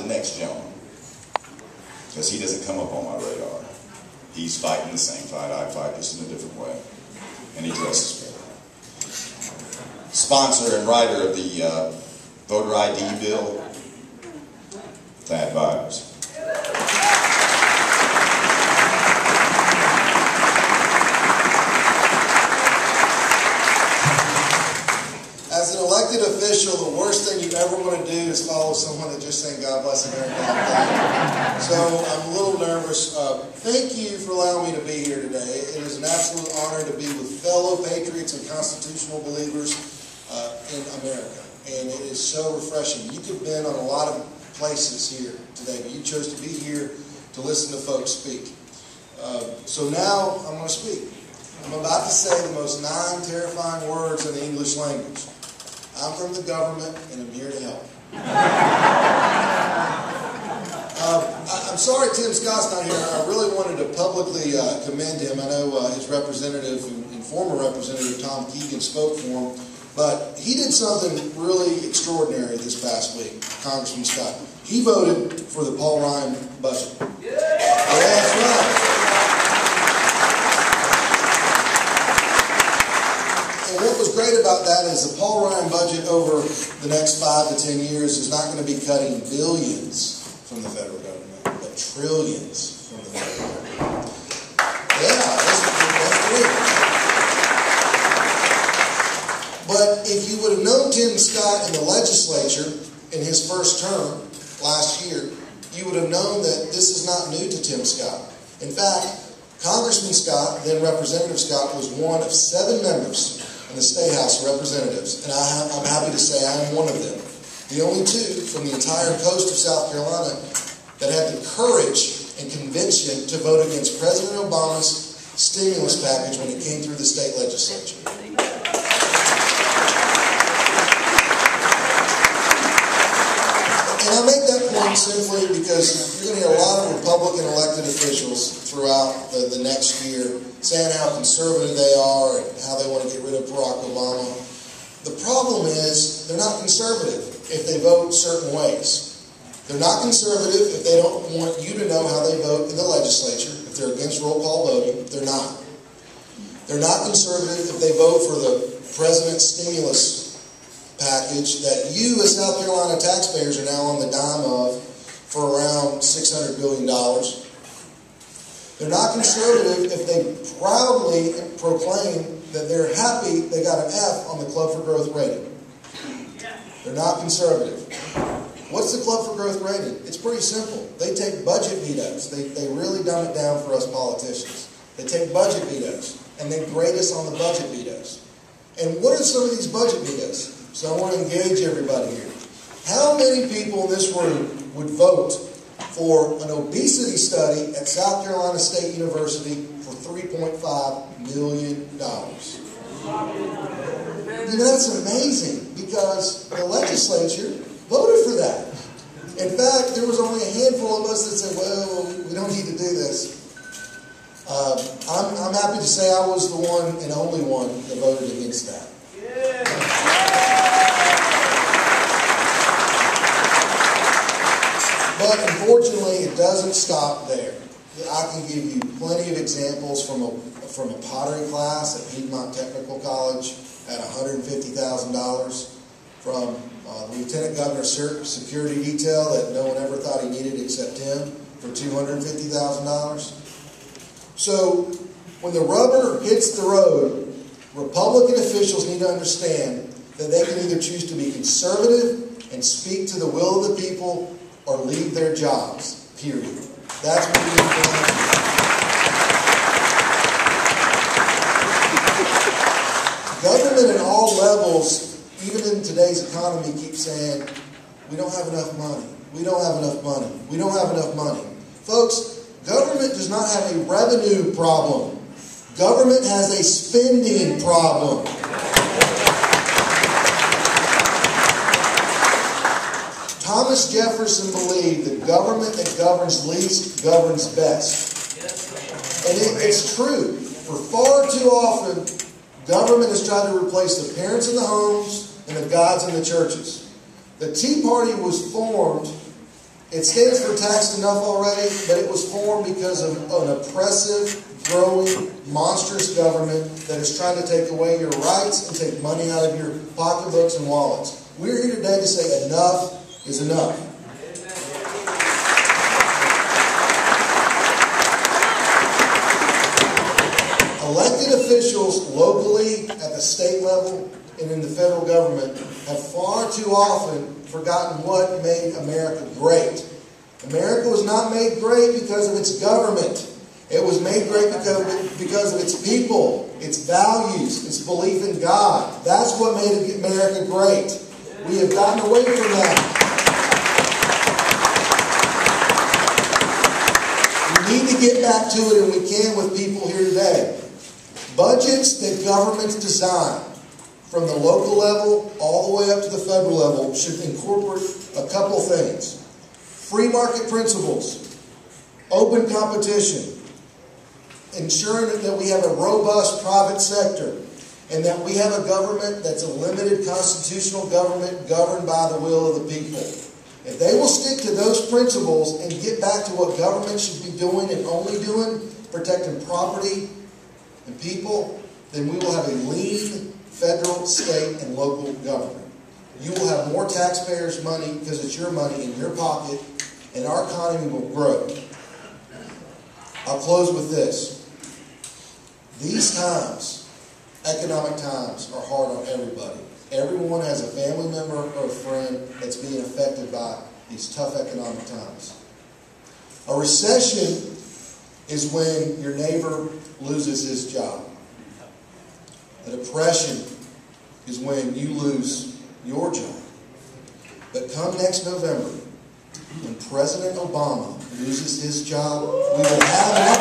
the next gentleman, because he doesn't come up on my radar. He's fighting the same fight I fight, just in a different way, and he dresses better. Sponsor and writer of the voter ID bill, Thad Byers. As an elected official, the worst thing you ever want to do is follow someone that just saying God bless America. So I'm a little nervous. Thank you for allowing me to be here today. It is an absolute honor to be with fellow patriots and constitutional believers in America. And it is so refreshing. You could have been on a lot of places here today, but you chose to be here to listen to folks speak. So now I'm going to speak. I'm about to say the most 9 terrifying words in the English language. I'm from the government, and I'm here to help. I'm sorry Tim Scott's not here. I really wanted to publicly commend him. I know his representative and former representative Tom Keegan spoke for him, but he did something really extraordinary this past week, Congressman Scott. He voted for the Paul Ryan budget. Yeah, that's right. And what was great about that is the Paul Ryan budget over the next 5 to 10 years is not going to be cutting billions from the federal government, but trillions from the federal government. Yeah, that's great. But if you would have known Tim Scott in the legislature in his first term last year, you would have known that this is not new to Tim Scott. In fact, Congressman Scott, then Representative Scott, was one of 7 members in the State House of Representatives, and I'm happy to say I am one of them. The only 2 from the entire coast of South Carolina that had the courage and conviction to vote against President Obama's stimulus package when it came through the state legislature. And I make that point simply because you're going to hear a lot of Republican elected officials throughout the next year saying how conservative they are and how they want to get rid of Barack Obama. The problem is they're not conservative if they vote certain ways. They're not conservative if they don't want you to know how they vote in the legislature. If they're against roll call voting, they're not. They're not conservative if they vote for the president's stimulus package that you as South Carolina taxpayers are now on the dime of for around $600 billion. They're not conservative if they proudly proclaim that they're happy they got an F on the Club for Growth rating. They're not conservative. What's the Club for Growth rating? It's pretty simple. They take budget vetoes. They really dumb it down for us politicians. They take budget vetoes and they grade us on the budget vetoes. And what are some of these budget vetoes? So I want to engage everybody here. How many people in this room would vote for an obesity study at South Carolina State University for $3.5 million? You know, that's amazing because the legislature voted for that. In fact, there was only a handful of us that said, well, we don't need to do this. I'm happy to say I was the one and only one that voted against that. But unfortunately, it doesn't stop there. I can give you plenty of examples from a pottery class at Piedmont Technical College at $150,000, from the Lieutenant Governor's security detail that no one ever thought he needed except him for $250,000. So when the rubber hits the road, Republican officials need to understand that they can either choose to be conservative and speak to the will of the people or leave their jobs, period. That's what we need to do. Government at all levels, even in today's economy, keeps saying, we don't have enough money. We don't have enough money. We don't have enough money. Folks, government does not have a revenue problem. Government has a spending problem. Thomas Jefferson believed the government that governs least governs best. And it's true. For far too often, government has tried to replace the parents in the homes and the gods in the churches. The Tea Party was formed It stands for taxed enough already, but it was formed because of an oppressive, growing, monstrous government that is trying to take away your rights and take money out of your pocketbooks and wallets. We're here today to say enough is enough. Elected officials locally, at the state level, and in the federal government have far too often forgotten what made America great. America was not made great because of its government. It was made great because of its people, its values, its belief in God. That's what made America great. We have gotten away from that. We need to get back to it, and we can with people here today. Budgets that governments design, from the local level all the way up to the federal level, should incorporate a couple things. Free market principles, open competition, ensuring that we have a robust private sector, and that we have a government that's a limited constitutional government governed by the will of the people. If they will stick to those principles and get back to what government should be doing and only doing, protecting property and people, then we will have a lean federal, state, and local government. You will have more taxpayers' money because it's your money in your pocket, and our economy will grow. I'll close with this. These times, economic times, are hard on everybody. Everyone has a family member or a friend that's being affected by these tough economic times. A recession is when your neighbor loses his job. A depression is when you lose your job. But come next November, when President Obama loses his job, we will have an